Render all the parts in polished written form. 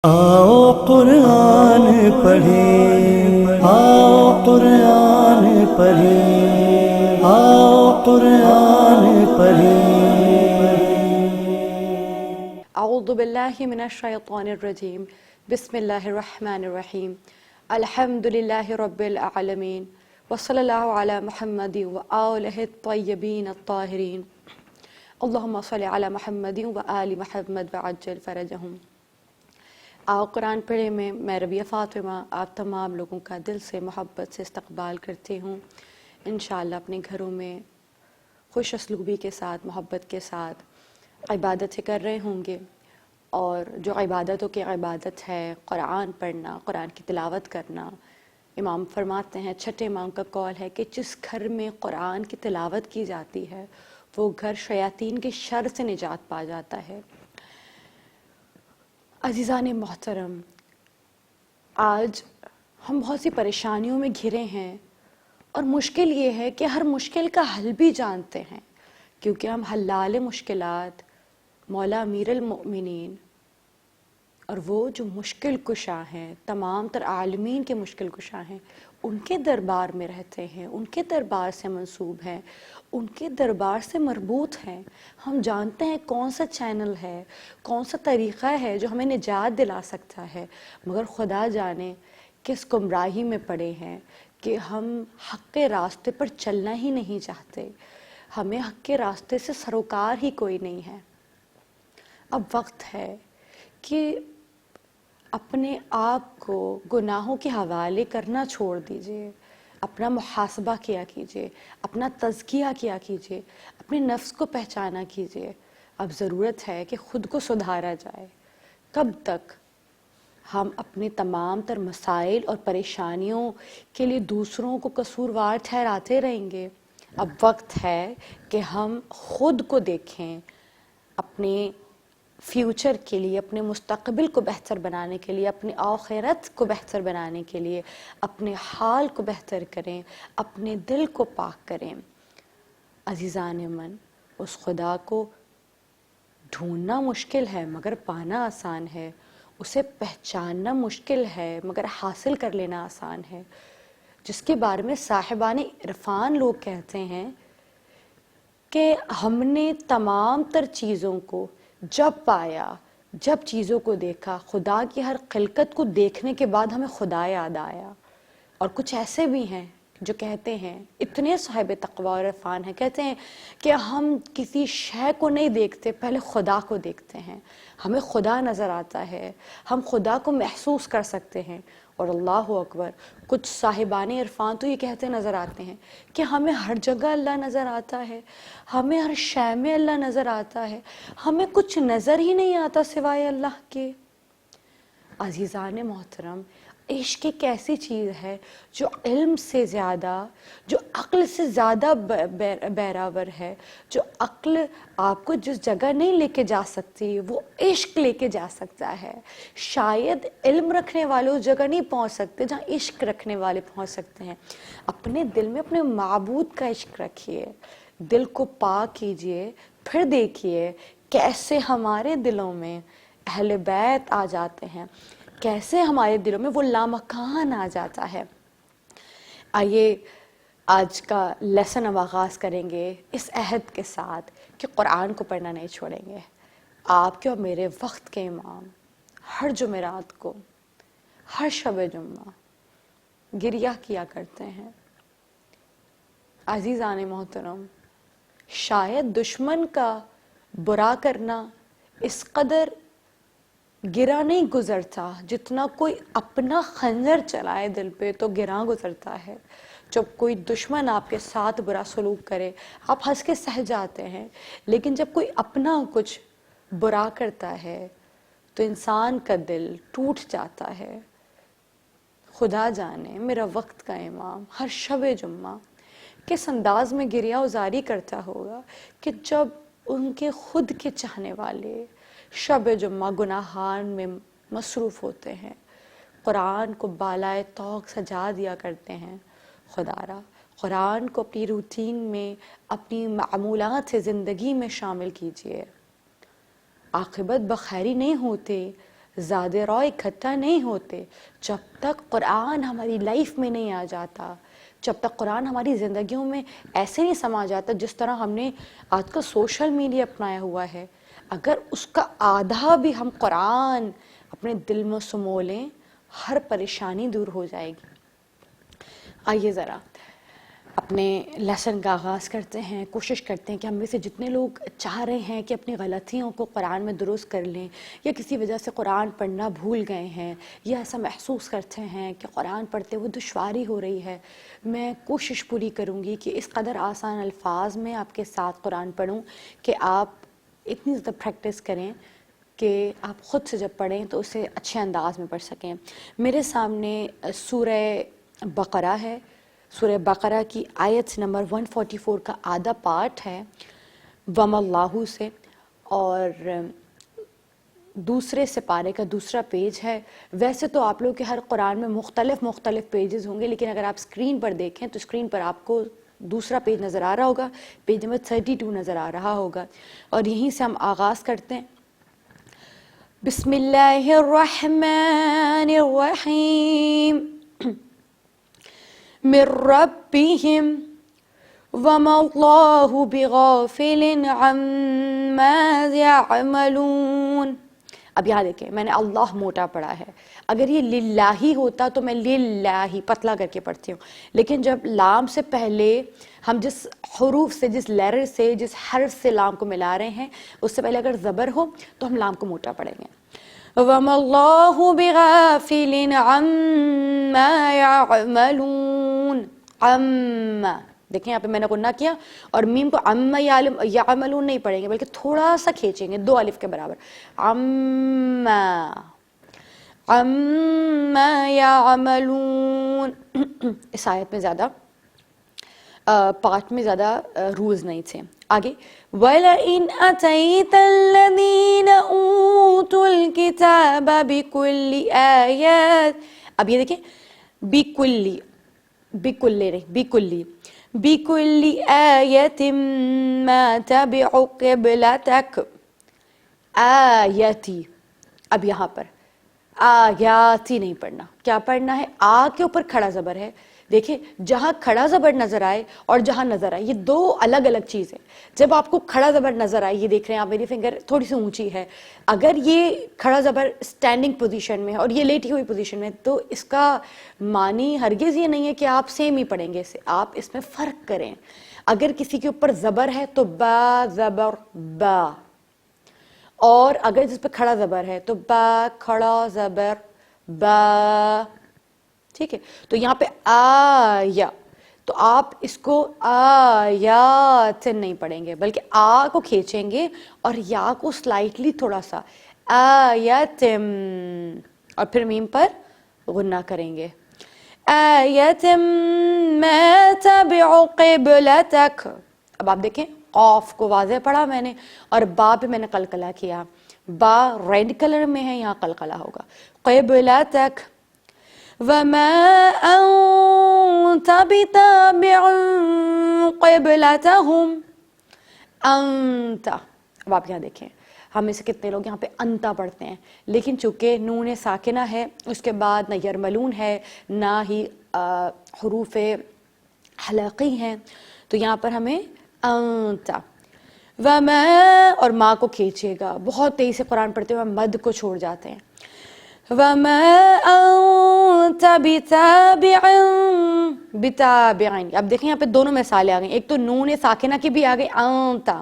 آؤ قرآن پڑھیں، آؤ قرآن پڑھیں، آؤ قرآن پڑھیں۔ اعوذ باللہ من الشیطان الرجیم، بسم اللہ الرحمن الرحیم، الحمد للہ رب العالمین، وصلی اللہ علی محمد وآلہ الطیبین الطاہرین، اللہم صلی علی محمد وآل محمد وعجل فرجہم۔ آؤ قرآن پڑھیں میں ربیہ فاطمہ آپ تمام لوگوں کا دل سے محبت سے استقبال کرتی ہوں۔ انشاءاللہ اپنے گھروں میں خوش اسلوبی کے ساتھ، محبت کے ساتھ عبادتیں کر رہے ہوں گے، اور جو عبادتوں کی عبادت ہے قرآن پڑھنا، قرآن کی تلاوت کرنا، امام فرماتے ہیں، چھٹے امام کا قول ہے کہ جس گھر میں قرآن کی تلاوت کی جاتی ہے وہ گھر شیاطین کے شر سے نجات پا جاتا ہے۔ عزیزان محترم، آج ہم بہت سی پریشانیوں میں گھرے ہیں، اور مشکل یہ ہے کہ ہر مشکل کا حل بھی جانتے ہیں، کیونکہ ہم حلال مشکلات مولا امیر المؤمنین اور وہ جو مشکل کشا ہیں، تمام تر عالمین کے مشکل کشا ہیں، ان کے دربار میں رہتے ہیں، ان کے دربار سے منسوب ہیں، ان کے دربار سے مربوط ہیں۔ ہم جانتے ہیں کون سا چینل ہے، کون سا طریقہ ہے جو ہمیں نجات دلا سکتا ہے، مگر خدا جانے کس گمراہی میں پڑے ہیں کہ ہم حق کے راستے پر چلنا ہی نہیں چاہتے، ہمیں حق کے راستے سے سروکار ہی کوئی نہیں ہے۔ اب وقت ہے کہ اپنے آپ کو گناہوں کے حوالے کرنا چھوڑ دیجئے، اپنا محاسبہ کیا کیجئے، اپنا تزکیہ کیا کیجئے، اپنے نفس کو پہچانا کیجئے۔ اب ضرورت ہے کہ خود کو سدھارا جائے۔ کب تک ہم اپنے تمام تر مسائل اور پریشانیوں کے لیے دوسروں کو قصوروار ٹھہراتے رہیں گے؟ اب وقت ہے کہ ہم خود کو دیکھیں، اپنے فیوچر کے لیے، اپنے مستقبل کو بہتر بنانے کے لیے، اپنی آخرت کو بہتر بنانے کے لیے اپنے حال کو بہتر کریں، اپنے دل کو پاک کریں۔ عزیزان من، اس خدا کو ڈھونڈنا مشکل ہے مگر پانا آسان ہے، اسے پہچاننا مشکل ہے مگر حاصل کر لینا آسان ہے، جس کے بارے میں صاحبان عرفان لوگ کہتے ہیں کہ ہم نے تمام تر چیزوں کو جب پایا، جب چیزوں کو دیکھا، خدا کی ہر خلقت کو دیکھنے کے بعد ہمیں خدا یاد آیا۔ اور کچھ ایسے بھی ہیں جو کہتے ہیں، اتنے صاحب تقوی اور عرفان ہیں، کہتے ہیں کہ ہم کسی شے کو نہیں دیکھتے، پہلے خدا کو دیکھتے ہیں، ہمیں خدا نظر آتا ہے، ہم خدا کو محسوس کر سکتے ہیں۔ اور اللہ اکبر، کچھ صاحبان عرفان تو یہ کہتے نظر آتے ہیں کہ ہمیں ہر جگہ اللہ نظر آتا ہے، ہمیں ہر شے میں اللہ نظر آتا ہے، ہمیں کچھ نظر ہی نہیں آتا سوائے اللہ کے۔ عزیزان محترم، عشق ایک ایسی چیز ہے جو علم سے زیادہ، جو عقل سے زیادہ بیراور ہے، جو عقل آپ کو جس جگہ نہیں لے کے جا سکتی وہ عشق لے کے جا سکتا ہے۔ شاید علم رکھنے والے اس جگہ نہیں پہنچ سکتے جہاں عشق رکھنے والے پہنچ سکتے ہیں۔ اپنے دل میں اپنے معبود کا عشق رکھیے، دل کو پاک کیجئے، پھر دیکھیے کیسے ہمارے دلوں میں اہل بیت آ جاتے ہیں، کیسے ہمارے دلوں میں وہ لامکان آ جاتا ہے۔ آئیے آج کا لیسن ہم آغاز کریں گے اس عہد کے ساتھ کہ قرآن کو پڑھنا نہیں چھوڑیں گے۔ آپ کے اور میرے وقت کے امام ہر جمعرات کو، ہر شب جمعہ گریہ کیا کرتے ہیں۔ عزیزان محترم، شاید دشمن کا برا کرنا اس قدر گرا نہیں گزرتا جتنا کوئی اپنا خنجر چلائے دل پہ تو گراں گزرتا ہے۔ جب کوئی دشمن آپ کے ساتھ برا سلوک کرے آپ ہنس کے سہ جاتے ہیں، لیکن جب کوئی اپنا کچھ برا کرتا ہے تو انسان کا دل ٹوٹ جاتا ہے۔ خدا جانے میرا وقت کا امام ہر شب جمعہ کس انداز میں گریہ ازاری کرتا ہوگا کہ جب ان کے خود کے چاہنے والے شب جمعہ گناہان میں مصروف ہوتے ہیں، قرآن کو بالائے طوق سجا دیا کرتے ہیں۔ خدا را قرآن کو اپنی روٹین میں، اپنی معمولات زندگی میں شامل کیجئے۔ عاقبت بخیری نہیں ہوتے، زاد رو اکٹھا نہیں ہوتے جب تک قرآن ہماری لائف میں نہیں آ جاتا، جب تک قرآن ہماری زندگیوں میں ایسے نہیں سما جاتا جس طرح ہم نے آج کل سوشل میڈیا اپنایا ہوا ہے۔ اگر اس کا آدھا بھی ہم قرآن اپنے دل میں سمو لیں، ہر پریشانی دور ہو جائے گی۔ آئیے ذرا اپنے لیسن کا آغاز کرتے ہیں، کوشش کرتے ہیں کہ ہم میں سے جتنے لوگ چاہ رہے ہیں کہ اپنی غلطیوں کو قرآن میں درست کر لیں، یا کسی وجہ سے قرآن پڑھنا بھول گئے ہیں، یا ایسا محسوس کرتے ہیں کہ قرآن پڑھتے ہوئے دشواری ہو رہی ہے، میں کوشش پوری کروں گی کہ اس قدر آسان الفاظ میں آپ کے ساتھ قرآن پڑھوں کہ آپ اتنی زیادہ پریکٹس کریں کہ آپ خود سے جب پڑھیں تو اسے اچھے انداز میں پڑھ سکیں۔ میرے سامنے سورہ بقرہ ہے، سورہ بقرہ کی آیت نمبر 144 کا آدھا پارٹ ہے وَمَا اللَّهُ سے، اور دوسرے سپارے کا دوسرا پیج ہے۔ ویسے تو آپ لوگ کے ہر قرآن میں مختلف پیجز ہوں گے، لیکن اگر آپ اسکرین پر دیکھیں تو اسکرین پر آپ کو دوسرا پیج نظر آ رہا ہوگا، پیج نمبر 32 نظر آ رہا ہوگا، اور یہیں سے ہم آغاز کرتے ہیں۔ بسم اللہ الرحمن الرحیم من ربهم وما اللہ بغافل عما يعملون۔ اب یہاں دیکھیں میں نے اللہ موٹا پڑھا ہے، اگر یہ للہ ہوتا تو میں للہ پتلا کر کے پڑھتی ہوں، لیکن جب لام سے پہلے ہم جس حروف سے، جس لیٹر سے، جس حرف سے لام کو ملا رہے ہیں، اس سے پہلے اگر زبر ہو تو ہم لام کو موٹا پڑھیں گے۔ وَمَا اللَّهُ بِغَافِلٍ عَمَّا يَعْمَلُونَ۔ عَمَّا دیکھیں یہاں پہ میں نے غنہ کیا، اور میم کو عَمَّا يَعْمَلُونَ نہیں پڑھیں گے بلکہ تھوڑا سا کھینچیں گے، 2 الف کے برابر۔ عَمَّا عَمَّا يَعْمَلُونَ۔ اس آیت میں زیادہ پارٹ میں زیادہ رولز نہیں تھے۔ آگے وَلَئِنْ أَتَيْتَ الَّذِينَ أُوتُوا الْكِتَابَ بِكُلِّ آيَاتٍ، اب یہ دیکھیں بِكُلِّ، بِكُلِّ نہیں، بِكُلِّ آيَةٍ مَا تَبِعُ قِبْلَتَكَ، آیتی، اب یہاں پر آیاتی نہیں پڑھنا، کیا پڑھنا ہے؟ آ کے اوپر کھڑا زبر ہے، دیکھیں جہاں کھڑا زبر نظر آئے اور جہاں نظر آئے یہ 2 الگ الگ چیز ہے۔ جب آپ کو کھڑا زبر نظر آئے، یہ دیکھ رہے ہیں آپ میری فنگر تھوڑی سی اونچی ہے، اگر یہ کھڑا زبر اسٹینڈنگ پوزیشن میں ہے اور یہ لیٹی ہوئی پوزیشن میں، تو اس کا معنی ہرگز یہ نہیں ہے کہ آپ سیم ہی پڑھیں گے اسے، آپ اس میں فرق کریں۔ اگر کسی کے اوپر زبر ہے تو با زبر با، اور اگر جس پہ کھڑا زبر ہے تو با کھڑا زبر با، ٹھیک ہے؟ تو یہاں پہ آیا، تو آپ اس کو آیات نہیں پڑھیں گے بلکہ آ کو کھینچیں گے اور یا کو سلائٹلی تھوڑا سا آیاتم، اور پھر میم پر غنہ کریں گے۔ آیاتم ما تبع قبلتک، اب آپ دیکھیں قاف کو واضح پڑھا میں نے، اور با پہ میں نے قلقلہ کیا، با ریڈ کلر میں ہے، یہاں قلقلہ ہوگا۔ قبلتک وَمَا أَنْتَ بِتَابِعٍ قِبْلَتَهُمْ، أَنْتَ، اب آپ یہاں دیکھیں ہم میں سے کتنے لوگ یہاں پہ انتا پڑھتے ہیں، لیکن چونکہ نون ساکنہ ہے، اس کے بعد نہ یرملون ہے نہ ہی حروف حلقی ہیں، تو یہاں پر ہمیں انتا، وَمَا، اور ماں کو کھینچے گا، بہت تیزی سے قرآن پڑھتے ہوئے مد کو چھوڑ جاتے ہیں۔ وَمَا أَنْتَ بِتَابِعٍ، اب دیکھیں یہاں پہ دونوں مثالیں آ گئیں، ایک تو نون ساکنہ کی بھی آ گئی انتا،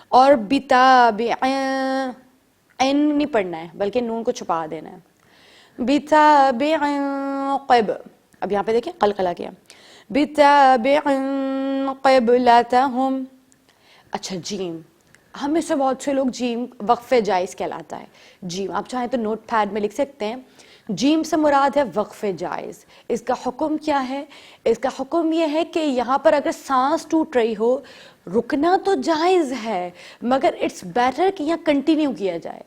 اور بِتَابِعٍ، این نہیں پڑھنا ہے بلکہ نون کو چھپا دینا ہے۔ بِتَابِعٍ قِب، اب یہاں پہ دیکھیں قلقلہ کیا، بِتَابِعٍ قِبْلَتَهُمْ۔ اچھا جیم، ہم میں سے بہت سے لوگ جیم وقف جائز کہلاتا ہے، جیم آپ چاہیں تو نوٹ پیڈ میں لکھ سکتے ہیں، جیم سے مراد ہے وقف جائز۔ اس کا حکم کیا ہے؟ اس کا حکم یہ ہے کہ یہاں پر اگر سانس ٹوٹ رہی ہو، رکنا تو جائز ہے مگر اٹس بیٹر کہ یہاں کنٹینیو کیا جائے۔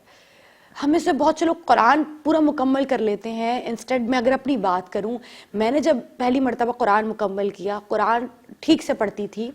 ہمیں سے بہت سے لوگ قرآن پورا مکمل کر لیتے ہیں، انسٹیڈ میں اگر اپنی بات کروں، میں نے جب پہلی مرتبہ قرآن مکمل کیا، قرآن ٹھیک سے پڑھتی تھی،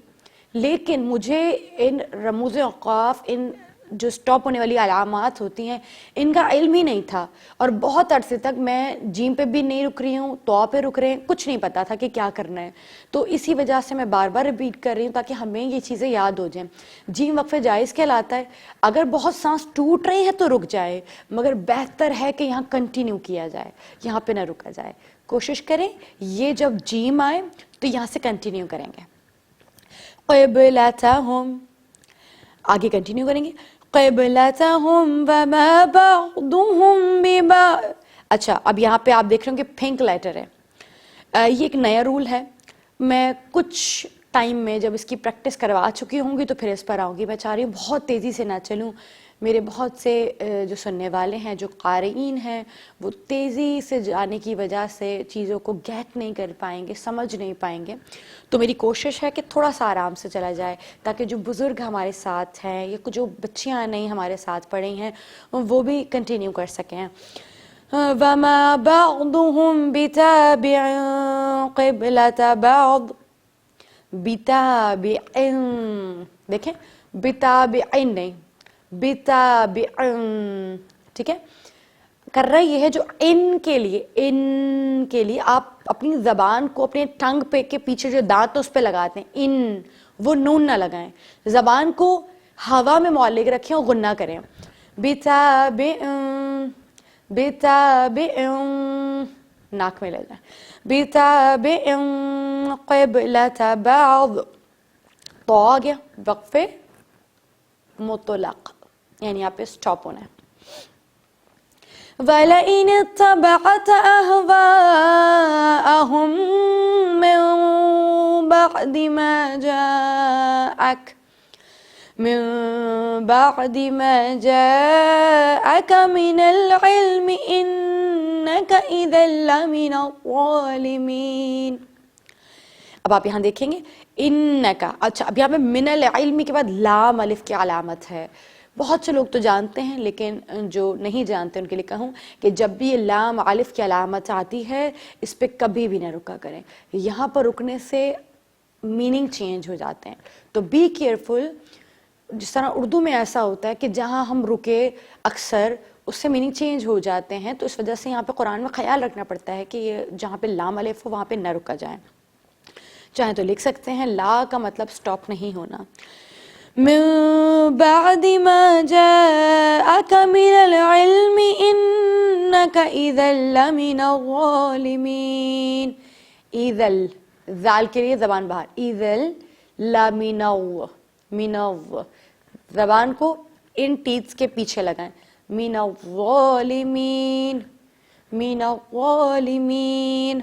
لیکن مجھے ان رموز اوقاف، ان جو سٹاپ ہونے والی علامات ہوتی ہیں ان کا علم ہی نہیں تھا، اور بہت عرصے تک میں جیم پہ بھی نہیں رک رہی ہوں، تو پہ رک رہے ہیں، کچھ نہیں پتا تھا کہ کیا کرنا ہے. تو اسی وجہ سے میں بار بار ریپیٹ کر رہی ہوں تاکہ ہمیں یہ چیزیں یاد ہو جائیں. جیم وقفے جائز کہلاتا ہے. اگر بہت سانس ٹوٹ رہی ہے تو رک جائے، مگر بہتر ہے کہ یہاں کنٹینیو کیا جائے، یہاں پہ نہ رکا جائے. کوشش کریں یہ جب جیم آئے تو یہاں سے کنٹینیو کریں گے. قبلتہم، آگے کنٹینیو کریں گے. قبلتہم وما بعضهم ببعض. اچھا اب یہاں پہ آپ دیکھ رہے ہوں کہ پنک لیٹر ہے. یہ ایک نیا رول ہے. میں کچھ ٹائم میں جب اس کی پریکٹس کروا چکی ہوں گی تو پھر اس پر آؤں گی. میں چاہ رہی ہوں بہت تیزی سے نہ چلوں. میرے بہت سے جو سننے والے ہیں، جو قارئین ہیں، وہ تیزی سے جانے کی وجہ سے چیزوں کو گیٹ نہیں کر پائیں گے، سمجھ نہیں پائیں گے. تو میری کوشش ہے کہ تھوڑا سا آرام سے چلا جائے تاکہ جو بزرگ ہمارے ساتھ ہیں یا جو بچیاں نہیں ہمارے ساتھ پڑھی ہیں وہ بھی کنٹینیو کر سکیں. وَمَا بَعْضُهُمْ بِتَابِعٍ قِبْلَةَ بَعْضٍ. بِتَابِعٍ، دیکھیں بِتَابِعٍ نہیں، بِتَابِعٍ. ٹھیک ہے، کر رہا یہ ہے جو ان کے لیے آپ اپنی زبان کو اپنے ٹنگ پہ کے پیچھے جو دانت اس پہ لگاتے ہیں، ان وہ نون نہ لگائیں. زبان کو ہوا میں معلق رکھیں اور غنہ کریں. بِتَابِعٍ، بِتَابِعٍ، ناک میں لے جائیں. بِتَابِعٍ قِبْلَةَ بَعْضٍ. تو آ گیا وقفے مطلق، یعنی آپ پہ سٹاپ ہونا ہے. وَلَئِنِ اتَّبَعْتَ أَهْوَاءَهُم مِّن بَعْدِ مَا جَاءَكَ مِنَ الْعِلْمِ إِنَّكَ إِذًا لَّمِنَ الظَّالِمِينَ. اب آپ یہاں دیکھیں گے انکا. اچھا اب یہاں پہ من العلم کے بعد لام الف کی علامت ہے. بہت سے لوگ تو جانتے ہیں لیکن جو نہیں جانتے ان کے لیے کہوں کہ جب بھی یہ لام الف کی علامت آتی ہے اس پہ کبھی بھی نہ رکا کریں. یہاں پر رکنے سے میننگ چینج ہو جاتے ہیں. تو بی کیئرفل. جس طرح اردو میں ایسا ہوتا ہے کہ جہاں ہم رکے اکثر اس سے میننگ چینج ہو جاتے ہیں، تو اس وجہ سے یہاں پہ قرآن میں خیال رکھنا پڑتا ہے کہ یہ جہاں پہ لام الف ہو وہاں پہ نہ رکا جائے. چاہے تو لکھ سکتے ہیں لا کا مطلب سٹاپ نہیں ہونا. من بعد ما جاءك من العلم انك اذا لمن الظالمين. اذا ذال کے لیے زبان باہر. اذا لمن من زبان کو ان ٹیتس کے پیچھے لگائیں. من الظالمین، من الظالمین.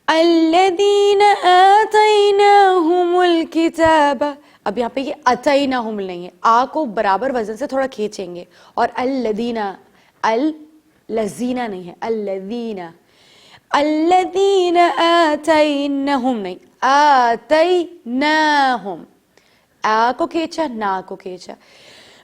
الذین آتیناہم الکتاب. اب یہاں پہ یہ اتیناہم نہیں ہے، آ کو برابر وزن سے تھوڑا کھینچیں گے. اور الذین، الذین نہیں ہے، الذین. الذین آتیناہم نہیں، آتیناہم. آ کو کھینچا، نا کو کھینچا.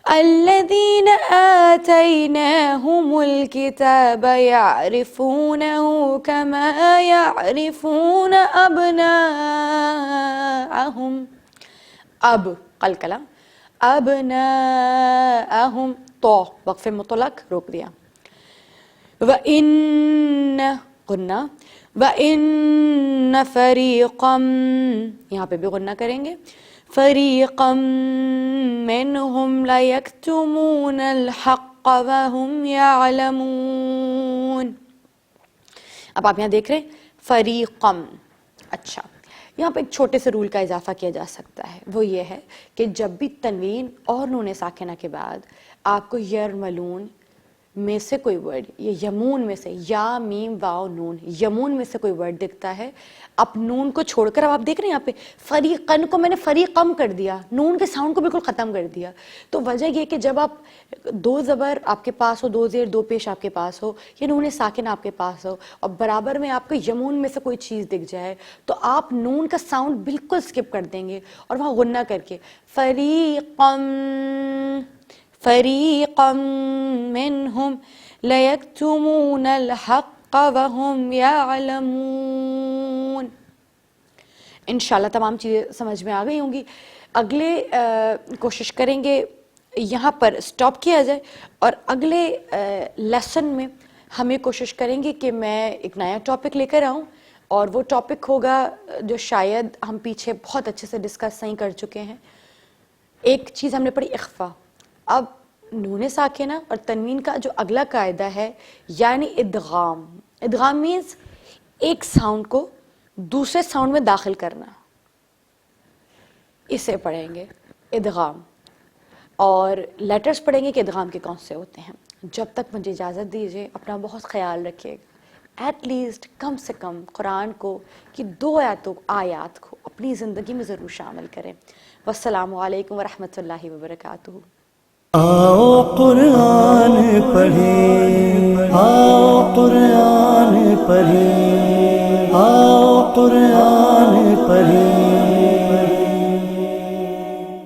الذین آتیناہم الکتاب یعرفونہ کما یعرفون ابناءہم. اب قلقلہ، ابناءہم. تو وقف مطلق روک دیا. وَإِنَّ غنہ. وَإِنَّ فَرِيقًا، یہاں پہ بھی غنہ کریں گے. فَرِيقًا مِّنْهُمْ لَيَكْتُمُونَ الْحَقَّ وَهُمْ يَعْلَمُونَ. اب آپ یہاں دیکھ رہے ہیں فَرِيقًا. اچھا یہاں پہ ایک چھوٹے سے رول کا اضافہ کیا جا سکتا ہے، وہ یہ ہے کہ جب بھی تنوین اور نون ساکنہ کے بعد آپ کو یرملون میں سے کوئی ورڈ، یا یمون میں سے، یا میم واو نون، یمون میں سے کوئی ورڈ دکھتا ہے، آپ نون کو چھوڑ کر، اب آپ دیکھ رہے ہیں یہاں پہ فریقن کو میں نے فریقم کر دیا، نون کے ساؤنڈ کو بالکل ختم کر دیا. تو وجہ یہ کہ جب آپ دو زبر آپ کے پاس ہو، دو زیر دو پیش آپ کے پاس ہو، یا نون ساکن آپ کے پاس ہو، اور برابر میں آپ کو یمون میں سے کوئی چیز دکھ جائے، تو آپ نون کا ساؤنڈ بالکل سکپ کر دیں گے اور وہاں غنہ کر کے فریقم، فریقا منہم لیکتمون الحق وهم یعلمون. انشاءاللہ تمام چیزیں سمجھ میں آ گئی ہوں گی. اگلے کوشش کریں گے یہاں پر سٹاپ کیا جائے اور اگلے لیسن میں ہمیں کوشش کریں گے کہ میں ایک نیا ٹاپک لے کر آؤں اور وہ ٹاپک ہوگا جو شاید ہم پیچھے بہت اچھے سے ڈسکس نہیں کر چکے ہیں. ایک چیز ہم نے پڑھی اخفا. اب نون ساکنہ اور تنوین کا جو اگلا قاعدہ ہے یعنی ادغام. ادغام مینز ایک ساؤنڈ کو دوسرے ساؤنڈ میں داخل کرنا, اسے پڑھیں گے ادغام. اور لیٹرز پڑھیں گے کہ ادغام کے کون سے ہوتے ہیں. جب تک مجھے اجازت دیجیے, اپنا بہت خیال رکھیے گا. ایٹ لیسٹ کم سے کم قرآن کو کی 2 آیات کو اپنی زندگی میں ضرور شامل کریں. والسلام علیکم ورحمۃ اللہ وبرکاتہ. آؤ قرآن پڑھیں, آؤ قرآن پڑھیں, آؤ قرآن پڑھیں.